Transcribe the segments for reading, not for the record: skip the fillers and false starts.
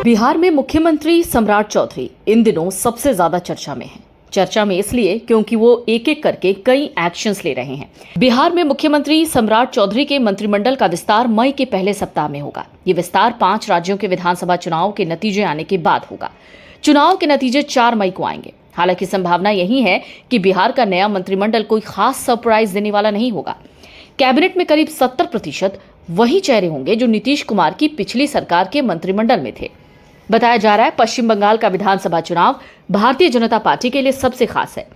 बिहार में मुख्यमंत्री सम्राट चौधरी इन दिनों सबसे ज्यादा चर्चा में हैं। चर्चा में इसलिए क्योंकि वो एक एक करके कई एक्शंस ले रहे हैं। बिहार में मुख्यमंत्री सम्राट चौधरी के मंत्रिमंडल का विस्तार मई के पहले सप्ताह में होगा। ये विस्तार 5 राज्यों के विधानसभा चुनाव के नतीजे आने के बाद होगा। चुनाव के नतीजे 4 मई को आएंगे। हालांकि संभावना यही है कि बिहार का नया मंत्रिमंडल कोई खास सरप्राइज देने वाला नहीं होगा। कैबिनेट में करीब 70% वही चेहरे होंगे जो नीतीश कुमार की पिछली सरकार के मंत्रिमंडल में थे। बताया जा रहा है पश्चिम बंगाल का विधानसभा चुनाव भारतीय जनता पार्टी के लिए सबसे खास है।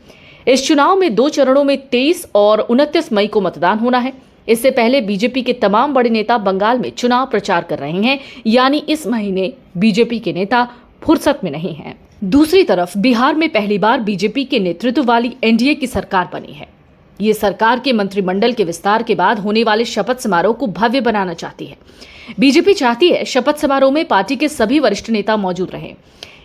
इस चुनाव में 2 चरणों में 23 और 29 मई को मतदान होना है। इससे पहले बीजेपी के तमाम बड़े नेता बंगाल में चुनाव प्रचार कर रहे हैं, यानी इस महीने बीजेपी के नेता फुर्सत में नहीं हैं। दूसरी तरफ बिहार में पहली बार बीजेपी के नेतृत्व वाली एनडीए की सरकार बनी है। ये सरकार के मंत्रिमंडल के विस्तार के बाद होने वाले शपथ समारोह को भव्य बनाना चाहती है। बीजेपी चाहती है शपथ समारोह में पार्टी के सभी वरिष्ठ नेता मौजूद रहें।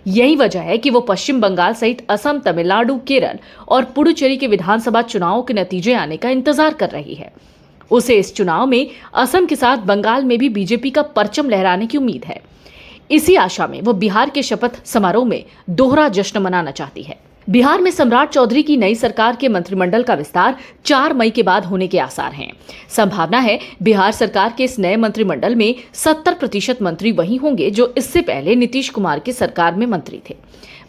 यही वजह है कि वो पश्चिम बंगाल सहित असम, तमिलनाडु, केरल और पुडुचेरी के विधानसभा चुनाव के नतीजे आने का इंतजार कर रही है। उसे इस चुनाव में असम के साथ बंगाल में भी बीजेपी का परचम लहराने की उम्मीद है। इसी आशा में वो बिहार के शपथ समारोह में दोहरा जश्न मनाना चाहती है। बिहार में सम्राट चौधरी की नई सरकार के मंत्रिमंडल का विस्तार 4 मई के बाद होने के आसार हैं। संभावना है बिहार सरकार के इस नए मंत्रिमंडल में 70% मंत्री वही होंगे जो इससे पहले नीतीश कुमार की सरकार में मंत्री थे।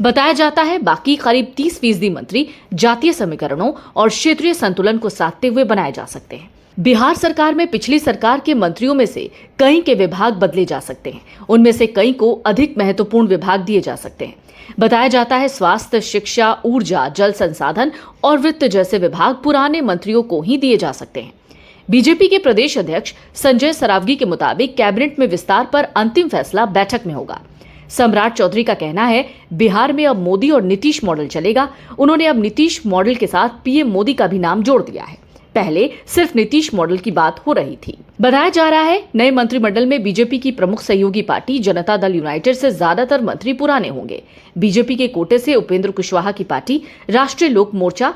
बताया जाता है बाकी करीब 30% मंत्री जातीय समीकरणों और क्षेत्रीय संतुलन को साधते हुए बनाए जा सकते हैं। बिहार सरकार में पिछली सरकार के मंत्रियों में से कई के विभाग बदले जा सकते हैं। उनमें से कई को अधिक महत्वपूर्ण विभाग दिए जा सकते हैं। बताया जाता है स्वास्थ्य, शिक्षा, ऊर्जा, जल संसाधन और वित्त जैसे विभाग पुराने मंत्रियों को ही दिए जा सकते हैं। बीजेपी के प्रदेश अध्यक्ष संजय सरावगी के मुताबिक कैबिनेट में विस्तार पर अंतिम फैसला बैठक में होगा। सम्राट चौधरी का कहना है बिहार में अब मोदी और नीतीश मॉडल चलेगा। उन्होंने अब नीतीश मॉडल के साथ पीएम मोदी का भी नाम जोड़ दिया है। पहले सिर्फ नीतीश मॉडल की बात हो रही थी। बताया जा रहा है नए मंत्रिमंडल में बीजेपी की प्रमुख सहयोगी पार्टी जनता दल यूनाइटेड से ज्यादातर मंत्री पुराने होंगे। बीजेपी के कोटे से उपेंद्र कुशवाहा की पार्टी, राष्ट्रीय लोक मोर्चा,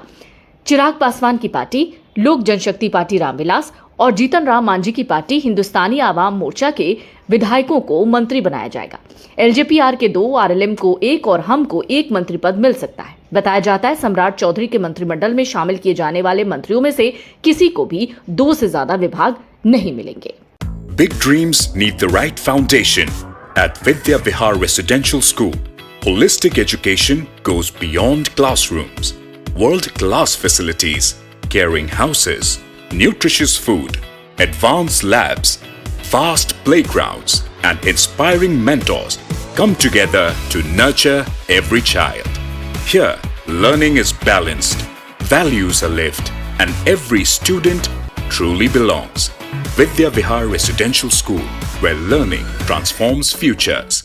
चिराग पासवान की पार्टी, लोक जनशक्ति पार्टी रामविलास और जीतन राम मांझी की पार्टी हिंदुस्तानी आवाम मोर्चा के विधायकों को मंत्री बनाया जाएगा। एलजेपी-आर के 2, आरएलएम को 1 और हम को 1 मंत्री पद मिल सकता है। बताया जाता है सम्राट चौधरी के मंत्रिमंडल में शामिल किए जाने वाले मंत्रियों में से किसी को भी 2 से ज्यादा विभाग नहीं मिलेंगे। Big dreams need the right foundation. At Vidya Vihar Residential School, holistic education goes beyond classrooms. World-class facilities, caring houses, nutritious food, advanced labs, vast playgrounds, and inspiring mentors come together to nurture every child. Here, learning is balanced, values are lived, and every student truly belongs. Vidya Vihar Residential School, where learning transforms futures.